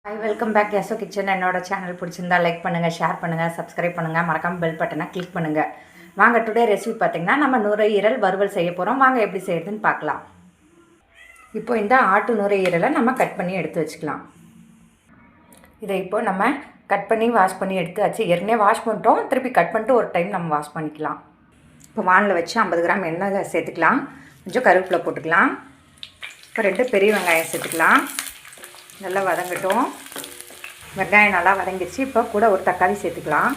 Hi, welcome back Yaso kitchen. என்னோட channel பிடிச்சிருந்தா like பண்ணுங்கள், ஷேர் பண்ணுங்கள், சப்ஸ்கிரைப் பண்ணுங்கள், மறக்காமல் பெல் பட்டனை கிளிக் பண்ணுங்கள். வாங்க, டுடே ரெசிபி பார்த்திங்கன்னா நம்ம நுரையீரல் வறுவல் செய்ய போகிறோம். வாங்க எப்படி செய்யறதுன்னு பார்க்கலாம். இப்போ இந்த ஆட்டு நுரையீரலை நம்ம கட் பண்ணி எடுத்து வச்சுக்கலாம். இதை இப்போ நம்ம கட் பண்ணி வாஷ் பண்ணி எடுத்து வச்சு ஏற்கனவே வாஷ் பண்ணிட்டோம். திருப்பி கட் பண்ணிட்டு ஒரு டைம் நம்ம வாஷ் பண்ணிக்கலாம். இப்போ வானில் வச்சு 50 கிராம் எண்ணெய் சேர்த்துக்கலாம். கொஞ்சம் கருவேப்பிலை போட்டுக்கலாம். இப்போ 2 பெரிய வெங்காயம் சேர்த்துக்கலாம். நல்லா வதங்கட்டும். வெங்காயம் நல்லா வதங்கிடுச்சு. இப்போ கூட ஒரு தக்காளி சேர்த்துக்கலாம்.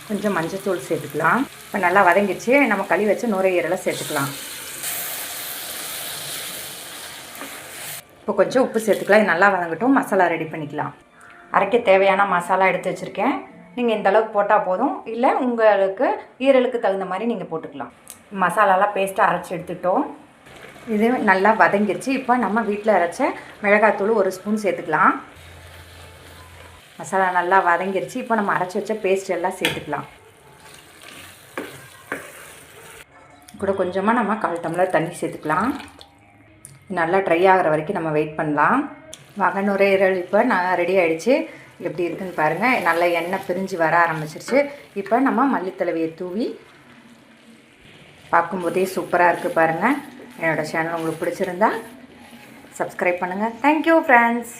கொஞ்சம் மஞ்சத்தூள் சேர்த்துக்கலாம். இப்போ நல்லா வதங்கிடுச்சு. நம்ம கழுவி வச்சு நுரையீரலை சேர்த்துக்கலாம். இப்போ கொஞ்சம் உப்பு சேர்த்துக்கலாம். இது நல்லா வதங்கட்டும். மசாலா ரெடி பண்ணிக்கலாம். அரைக்க தேவையான மசாலா எடுத்து வச்சுருக்கேன். நீங்கள் இந்த அளவுக்கு போட்டால் போதும், இல்லை உங்களுக்கு ஈரலுக்கு தகுந்த மாதிரி நீங்கள் போட்டுக்கலாம். மசாலாலாம் பேஸ்ட்டாக அரைச்சி எடுத்துக்கிட்டோம். இது நல்லா வதங்கிடுச்சு. இப்போ நம்ம வீட்டில் அரைச்ச மிளகாத்தூள் 1 ஸ்பூன் சேர்த்துக்கலாம். மசாலா நல்லா வதங்கிடுச்சு. இப்போ நம்ம அரைச்சி வச்ச பேஸ்ட் எல்லாம் சேர்த்துக்கலாம். கூட கொஞ்சமாக நம்ம 1/4 டம்ளர் தண்ணி சேர்த்துக்கலாம். நல்லா ட்ரை ஆகிற வரைக்கும் நம்ம வெயிட் பண்ணலாம். வாங்க, நுரையீரல் இப்போ நான் ரெடி ஆகிடுச்சு. எப்படி இருக்குதுன்னு பாருங்கள். நல்லா எண்ணெய் பிரிஞ்சு வர ஆரம்பிச்சிருச்சு. இப்போ நம்ம மல்லித்தலையை தூவி பார்க்கும்போதே சூப்பராக இருக்குது பாருங்கள். என்னோடய சேனல் உங்களுக்கு பிடிச்சிருந்தா சப்ஸ்கிரைப் பண்ணுங்கள். Thank you friends.